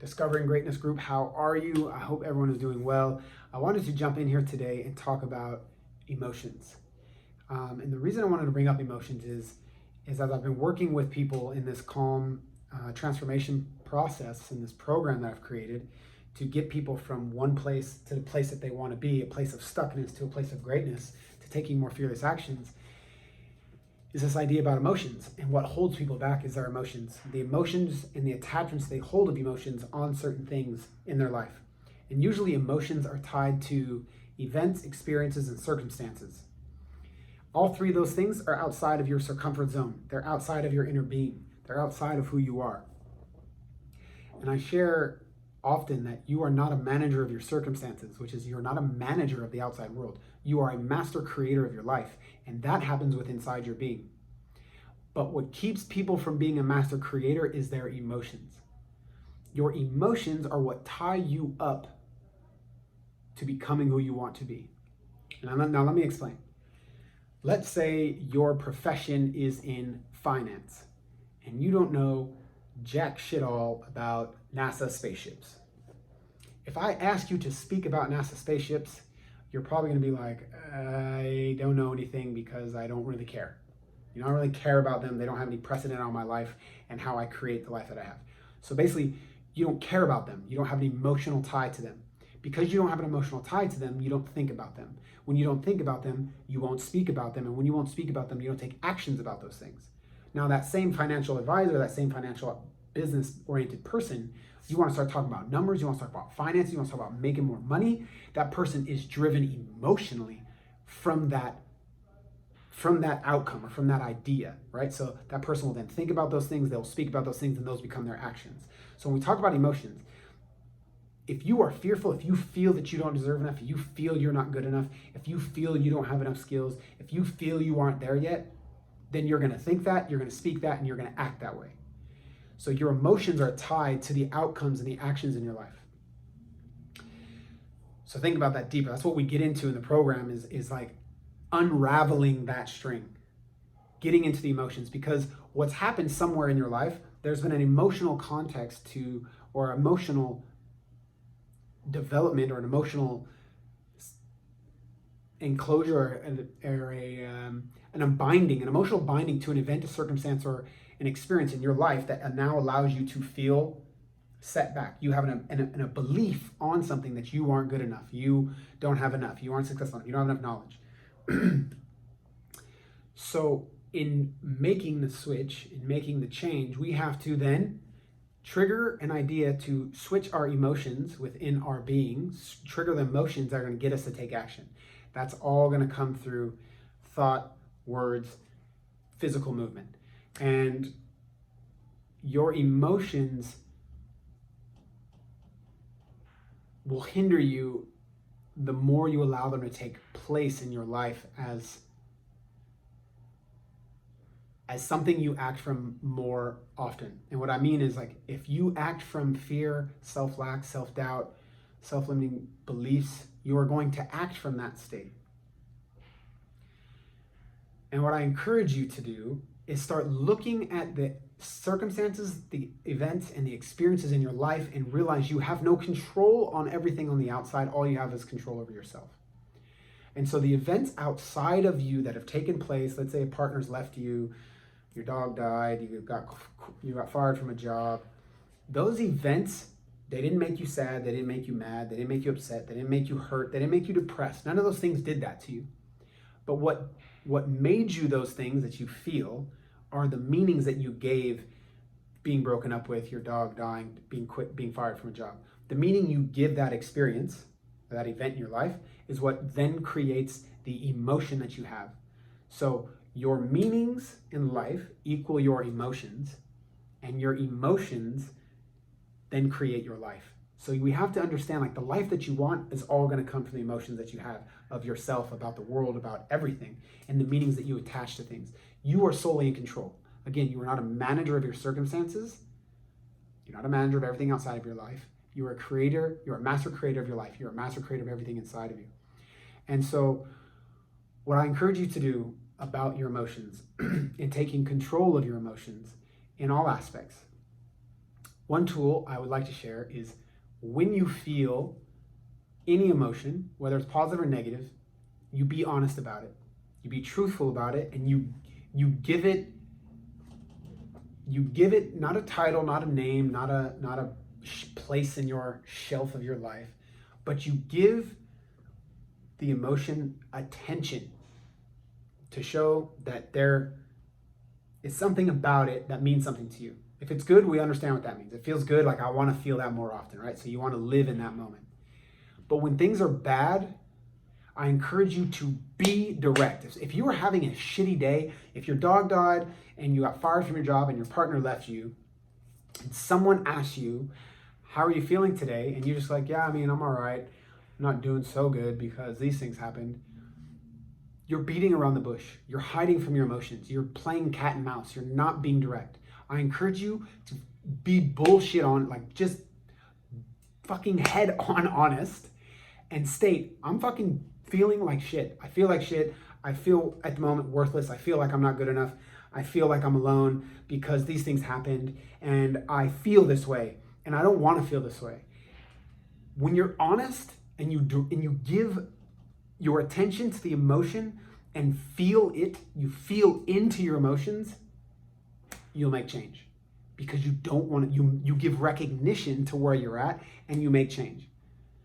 Discovering Greatness group. How are you? I hope everyone is doing well. I wanted to jump in here today and talk about emotions. And the reason I wanted to bring up emotions is as I've been working with people in this calm transformation process in this program that I've created to get people from one place to the place that they want to be, a place of stuckness to a place of greatness, to taking more fearless actions, is this idea about emotions. And what holds people back is their emotions. The emotions and the attachments they hold of emotions on certain things in their life. And usually emotions are tied to events, experiences, and circumstances. All three of those things are outside of your circumference zone. They're outside of your inner being. They're outside of who you are. And I share often that you are not a manager of your circumstances, which is you're not a manager of the outside world. You are a master creator of your life, and that happens with inside your being. But what keeps people from being a master creator is their emotions. Your emotions are what tie you up to becoming who you want to be. Now let me explain. Let's say your profession is in finance, and you don't know jack shit all about NASA spaceships. If I ask you to speak about NASA spaceships, you're probably going to be like, I don't know anything because I don't really care. I don't really care about them. They don't have any precedent on my life and how I create the life that I have. So basically, you don't care about them. You don't have an emotional tie to them. Because you don't have an emotional tie to them, you don't think about them. When you don't think about them, you won't speak about them. And when you won't speak about them, you don't take actions about those things. Now, that same financial advisor, that same financial business-oriented person, you want to start talking about numbers, you want to talk about finance, you want to talk about making more money. That person is driven emotionally from that outcome or from that idea, right? So that person will then think about those things, they'll speak about those things, and those become their actions. So when we talk about emotions, if you are fearful, if you feel that you don't deserve enough, if you feel you're not good enough, if you feel you don't have enough skills, if you feel you aren't there yet, then you're going to think that, you're going to speak that, and you're going to act that way. So your emotions are tied to the outcomes and the actions in your life. So think about that deeper. That's what we get into in the program is like unraveling that string, getting into the emotions, because what's happened somewhere in your life, there's been an emotional context to, or emotional development, or an emotional enclosure, or an emotional binding to an event, a circumstance, or an experience in your life that now allows you to feel set back. You have a belief on something that you aren't good enough, you don't have enough, you aren't successful enough, you don't have enough knowledge. So in making the switch, in making the change, we have to then trigger an idea to switch our emotions within our being, trigger the emotions that are going to get us to take action. That's all going to come through thought, words, physical movement. And your emotions will hinder you the more you allow them to take place in your life as something you act from more often. And what I mean is, like, if you act from fear, self-lack, self-doubt, self-limiting beliefs, you are going to act from that state. And what I encourage you to do is start looking at the circumstances, the events, and the experiences in your life and realize you have no control on everything on the outside. All you have is control over yourself. And so the events outside of you that have taken place, let's say a partner's left you, your dog died, you got fired from a job, those events, they didn't make you sad, they didn't make you mad, they didn't make you upset, they didn't make you hurt, they didn't make you depressed. None of those things did that to you. But what made you those things that you feel are the meanings that you gave being broken up with, your dog dying, being fired from a job. The meaning you give that experience, that event in your life, is what then creates the emotion that you have. So your meanings in life equal your emotions, and your emotions then create your life. So we have to understand, like, the life that you want is all going to come from the emotions that you have of yourself, about the world, about everything, and the meanings that you attach to things. You are solely in control. Again, you are not a manager of your circumstances. You're not a manager of everything outside of your life. You're a creator. You're a master creator of your life. You're a master creator of everything inside of you. And so what I encourage you to do about your emotions and taking control of your emotions in all aspects One tool I would like to share is when you feel any emotion, whether it's positive or negative, you be honest about it. You be truthful about it, and you give it not a title, not a name, not a place in your shelf of your life, but you give the emotion attention to show that there is something about it that means something to you. If it's good, we understand what that means. It feels good, like I want to feel that more often, right? So you want to live in that moment. But when things are bad, I encourage you to be direct. If you were having a shitty day, if your dog died and you got fired from your job and your partner left you, and someone asks you, how are you feeling today? And you're just like, yeah, I mean, I'm all right. I'm not doing so good because these things happened. You're beating around the bush. You're hiding from your emotions. You're playing cat and mouse. You're not being direct. I encourage you to be bullshit on, like just fucking head on honest and state, I'm fucking feeling like shit. I feel like shit. I feel at the moment worthless. I feel like I'm not good enough. I feel like I'm alone because these things happened and I feel this way and I don't want to feel this way. When you're honest and you give your attention to the emotion and feel it, you feel into your emotions, you'll make change because you don't want to, you give recognition to where you're at and you make change.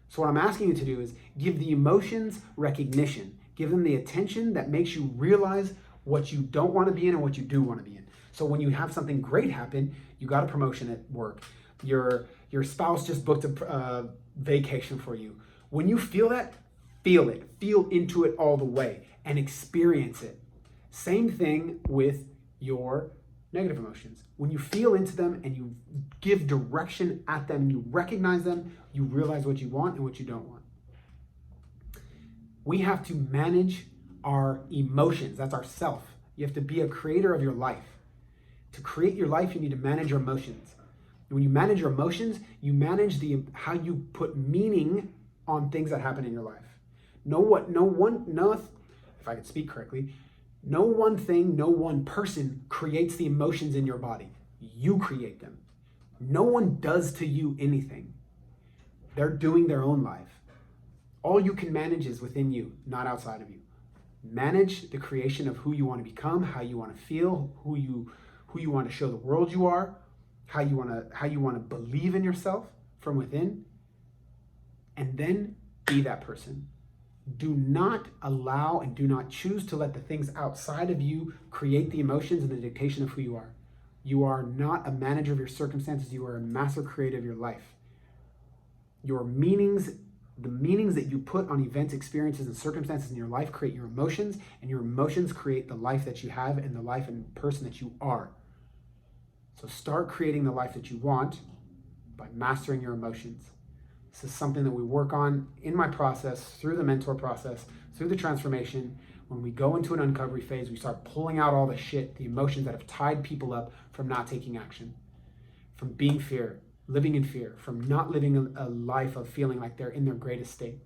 So what I'm asking you to do is give the emotions recognition. Give them the attention that makes you realize what you don't want to be in and what you do want to be in. So when you have something great happen, you got a promotion at work, your spouse just booked a vacation for you. When you feel that, feel it. Feel into it all the way and experience it. Same thing with your negative emotions. When you feel into them and you give direction at them, you recognize them, you realize what you want and what you don't want. We have to manage our emotions. That's our self. You have to be a creator of your life. To create your life, you need to manage your emotions. When you manage your emotions, you manage how you put meaning on things that happen in your life. If I could speak correctly, no one thing, no one person creates the emotions in your body. You create them. No one does to you anything. They're doing their own life. All you can manage is within you, not outside of you. Manage the creation of who you want to become, how you want to feel, who you want to show the world you are, how you want to believe in yourself from within, and then be that person. Do not allow and do not choose to let the things outside of you create the emotions and the dictation of who you are. You are not a manager of your circumstances. You are a master creator of your life. Your meanings, the meanings that you put on events, experiences, and circumstances in your life create your emotions, and your emotions create the life that you have and the life and person that you are. So start creating the life that you want by mastering your emotions. This is something that we work on in my process, through the mentor process, through the transformation. When we go into an uncovery phase, we start pulling out all the shit, the emotions that have tied people up from not taking action, from being living in fear, from not living a life of feeling like they're in their greatest state.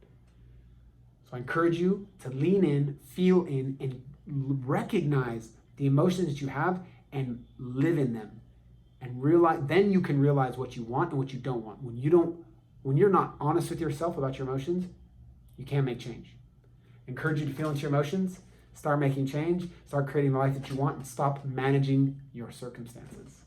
So I encourage you to lean in, feel in, and recognize the emotions that you have and live in them. And realize, then you can realize what you want and what you don't want. When you're not honest with yourself about your emotions, you can't make change. I encourage you to feel into your emotions, start making change, start creating the life that you want, and stop managing your circumstances.